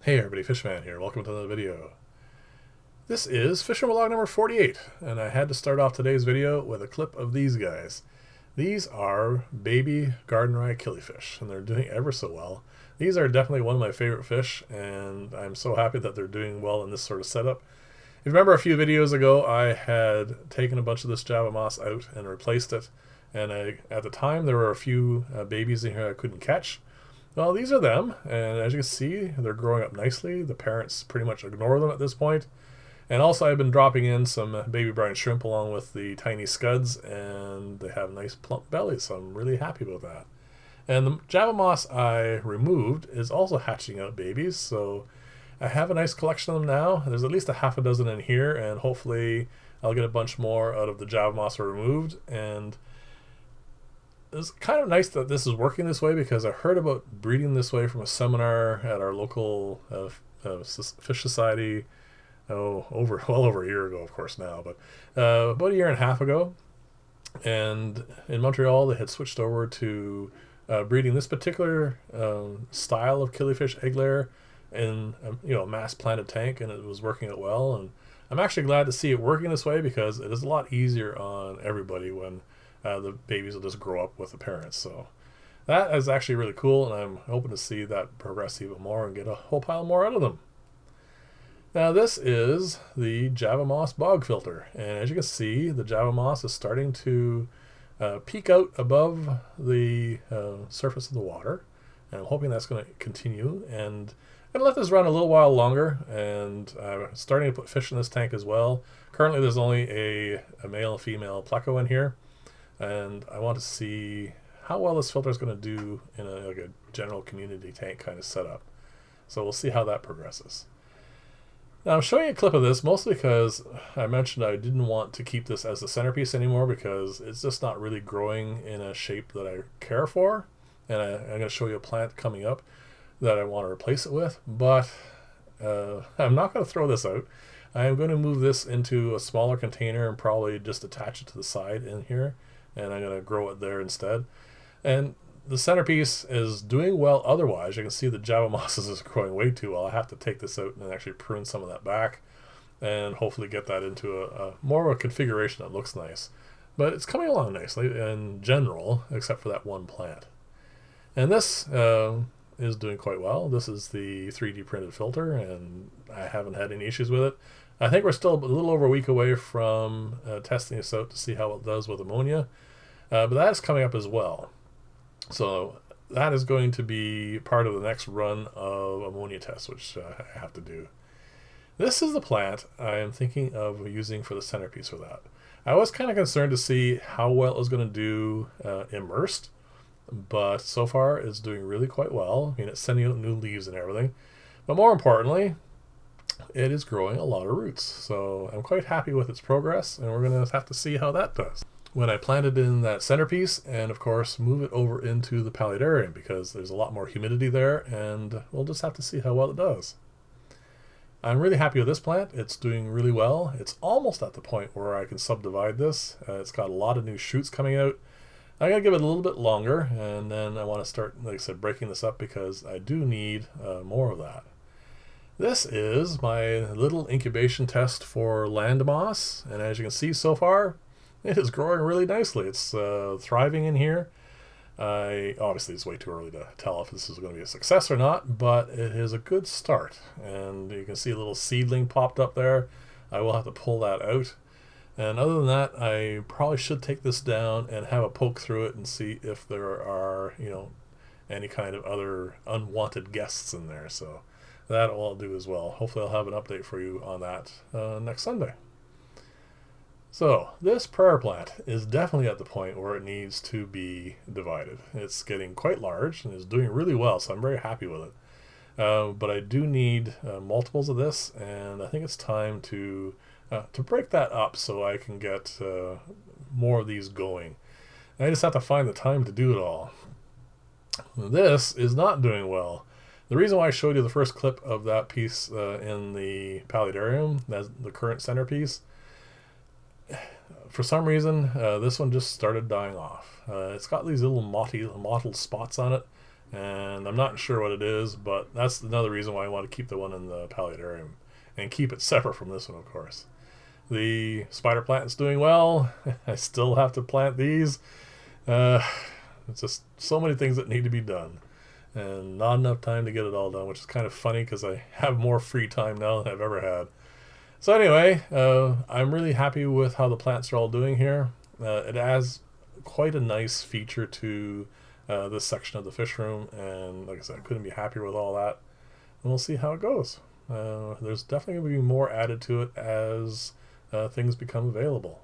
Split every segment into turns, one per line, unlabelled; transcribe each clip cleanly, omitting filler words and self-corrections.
Hey everybody, Fishman here. Welcome to another video. This is Fisherman Log number 48, and I had to start off today's video with a clip of these guys. These are baby garden-rye killifish, and they're doing ever so well. These are definitely one of my favorite fish, and I'm so happy that they're doing well in this sort of setup. If you remember a few videos ago, I had taken a bunch of this Java moss out and replaced it, and at the time there were a few babies in here I couldn't catch. Well, these are them, and as you can see, they're growing up nicely. The parents pretty much ignore them at this point. And also I've been dropping in some baby brine shrimp along with the tiny scuds, and they have nice plump bellies, so I'm really happy about that. And the Java moss I removed is also hatching out babies, so I have a nice collection of them now. There's at least a half a dozen in here, and hopefully I'll get a bunch more out of the Java moss I removed. And it's kind of nice that this is working this way, because I heard about breeding this way from a seminar at our local fish society well over a year ago, of course now, but about a year and a half ago. And in Montreal they had switched over to breeding this particular style of killifish egg layer in a mass planted tank, and it was working out well. And I'm actually glad to see it working this way, because it is a lot easier on everybody when the babies will just grow up with the parents. So that is actually really cool, and I'm hoping to see that progress even more and get a whole pile more out of them. Now this is the Java moss bog filter, and as you can see, the Java moss is starting to peek out above the surface of the water, and I'm hoping that's going to continue. And I'm going to let this run a little while longer, and I'm starting to put fish in this tank as well. Currently there's only a male and female pleco in here, and I want to see how well this filter is going to do in a general community tank kind of setup. So we'll see how that progresses. Now I'm showing you a clip of this mostly because I mentioned I didn't want to keep this as the centerpiece anymore, because it's just not really growing in a shape that I care for. And I'm going to show you a plant coming up that I want to replace it with, but I'm not going to throw this out. I am going to move this into a smaller container and probably just attach it to the side in here, and I'm going to grow it there instead. And the centerpiece is doing well otherwise. You can see the Java mosses is growing way too well. I have to take this out and actually prune some of that back, and hopefully get that into a more of a configuration that looks nice. But it's coming along nicely in general, except for that one plant. And this is doing quite well. This is the 3D printed filter, and I haven't had any issues with it. I think we're still a little over a week away from testing this out to see how it does with ammonia, but that's coming up as well. So that is going to be part of the next run of ammonia tests, which I have to do. This is the plant I am thinking of using for the centerpiece for that. I was kind of concerned to see how well it was going to do immersed, but so far it's doing really quite well. I mean, it's sending out new leaves and everything, but more importantly, it is growing a lot of roots. So I'm quite happy with its progress, and we're going to have to see how that does when I plant it in that centerpiece, and of course move it over into the paludarium, because there's a lot more humidity there, and we'll just have to see how well it does. I'm really happy with this plant. It's doing really well. It's almost at the point where I can subdivide this. It's got a lot of new shoots coming out. I'm going to give it a little bit longer, and then I want to start, like I said, breaking this up, because I do need more of that. This is my little incubation test for land moss, and as you can see so far, it is growing really nicely. It's thriving in here. Obviously it's way too early to tell if this is going to be a success or not, but it is a good start. And you can see a little seedling popped up there. I will have to pull that out. And other than that, I probably should take this down and have a poke through it and see if there are, any kind of other unwanted guests in there. So that I'll do as well. Hopefully I'll have an update for you on that next Sunday. So this prayer plant is definitely at the point where it needs to be divided. It's getting quite large and is doing really well, so I'm very happy with it. But I do need multiples of this, and I think it's time to break that up so I can get more of these going. And I just have to find the time to do it all. This is not doing well. The reason why I showed you the first clip of that piece in the paludarium, that's the current centerpiece, for some reason this one just started dying off. It's got these little mottled spots on it, and I'm not sure what it is, but that's another reason why I want to keep the one in the paludarium and keep it separate from this one, of course. The spider plant is doing well. I still have to plant these. It's just so many things that need to be done, and not enough time to get it all done, which is kind of funny because I have more free time now than I've ever had. So anyway, I'm really happy with how the plants are all doing here. It adds quite a nice feature to this section of the fish room, and like I said, I couldn't be happier with all that. And we'll see how it goes. There's definitely going to be more added to it as things become available.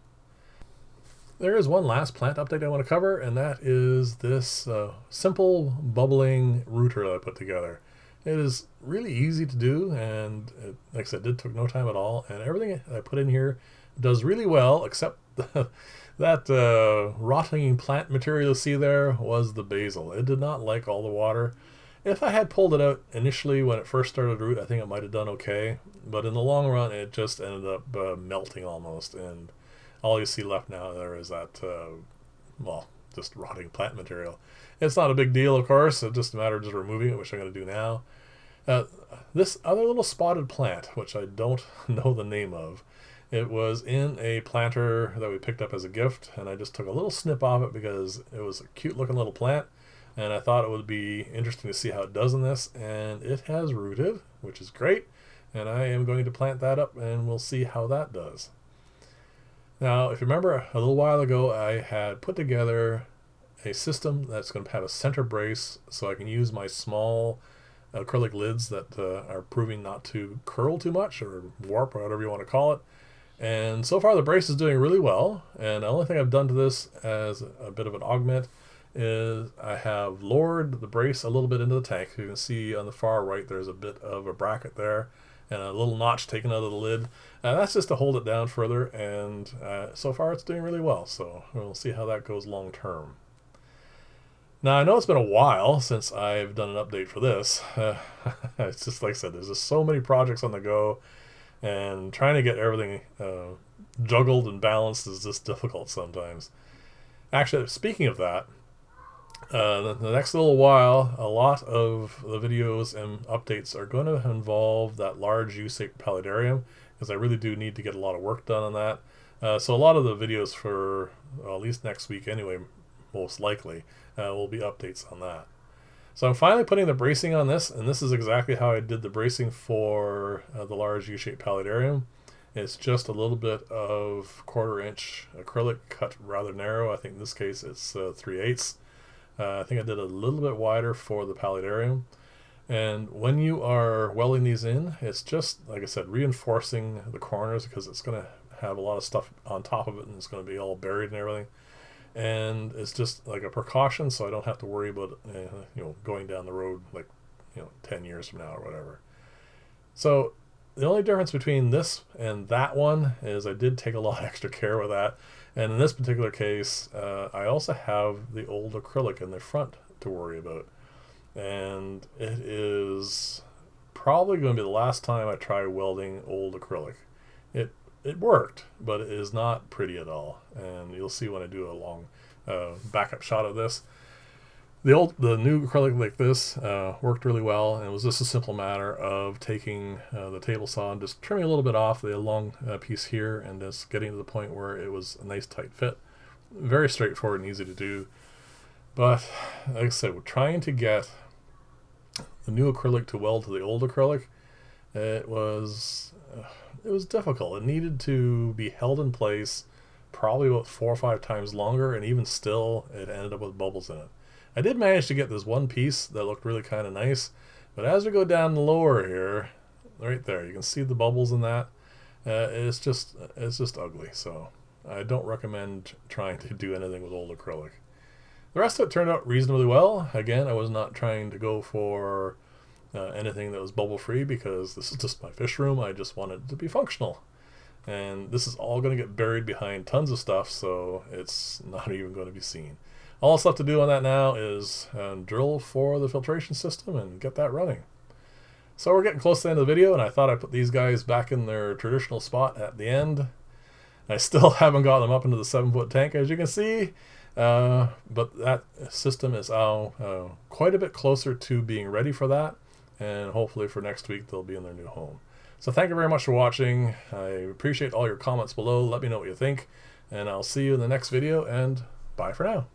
There is one last plant update I want to cover, and that is this simple bubbling rooter that I put together. It is really easy to do, and it, like I said, it took no time at all, and everything I put in here does really well, except that rotting plant material you see there was the basil. It did not like all the water. If I had pulled it out initially when it first started to root, I think it might have done okay, but in the long run it just ended up melting almost, and all you see left now there is that, well, just rotting plant material. It's not a big deal, of course, it's just a matter of just removing it, which I'm going to do now. This other little spotted plant, which I don't know the name of, it was in a planter that we picked up as a gift, and I just took a little snip off it because it was a cute looking little plant, and I thought it would be interesting to see how it does in this, and it has rooted, which is great, and I am going to plant that up, and we'll see how that does. Now, if you remember, a little while ago I had put together a system that's going to have a center brace so I can use my small acrylic lids that are proving not to curl too much or warp or whatever you want to call it. And so far the brace is doing really well, and the only thing I've done to this as a bit of an augment is I have lowered the brace a little bit into the tank. You can see on the far right there's a bit of a bracket there and a little notch taken out of the lid. That's just to hold it down further, and so far it's doing really well, so we'll see how that goes long term. Now, I know it's been a while since I've done an update for this. It's just like I said, there's just so many projects on the go, and trying to get everything juggled and balanced is just difficult sometimes. Actually, speaking of that, the next little while, a lot of the videos and updates are going to involve that large U-shaped paludarium, because I really do need to get a lot of work done on that. So a lot of the videos for, well, at least next week anyway, most likely, will be updates on that. So I'm finally putting the bracing on this, and this is exactly how I did the bracing for the large U-shaped paludarium. It's just a little bit of 1/4 inch acrylic cut rather narrow. I think in this case it's 3/8. I think I did a little bit wider for the paludarium. And when you are welding these in, it's just, like I said, reinforcing the corners, because it's going to have a lot of stuff on top of it and it's going to be all buried and everything. And it's just like a precaution, so I don't have to worry about going down the road like 10 years from now or whatever. So the only difference between this and that one is I did take a lot of extra care with that. And in this particular case, I also have the old acrylic in the front to worry about. And it is probably going to be the last time I try welding old acrylic. It worked, but it is not pretty at all. And you'll see when I do a long backup shot of this. The new acrylic like this worked really well, and it was just a simple matter of taking the table saw and just trimming a little bit off the long piece here and just getting to the point where it was a nice tight fit. Very straightforward and easy to do. But like I said, we're trying to get the new acrylic to weld to the old acrylic. It was difficult. It needed to be held in place probably about 4 or 5 times longer, and even still it ended up with bubbles in it. I did manage to get this one piece that looked really kind of nice, but as we go down the lower here, right there, you can see the bubbles in that. It's just ugly, so I don't recommend trying to do anything with old acrylic. The rest of it turned out reasonably well. Again, I was not trying to go for anything that was bubble free, because this is just my fish room. I just wanted it to be functional, and this is all going to get buried behind tons of stuff, so it's not even going to be seen. All that's left to do on that now is drill for the filtration system and get that running. So we're getting close to the end of the video, and I thought I'd put these guys back in their traditional spot at the end. I still haven't got them up into the 7-foot tank, as you can see. But that system is quite a bit closer to being ready for that, and hopefully for next week they'll be in their new home. So thank you very much for watching. I appreciate all your comments below. Let me know what you think, and I'll see you in the next video, and bye for now.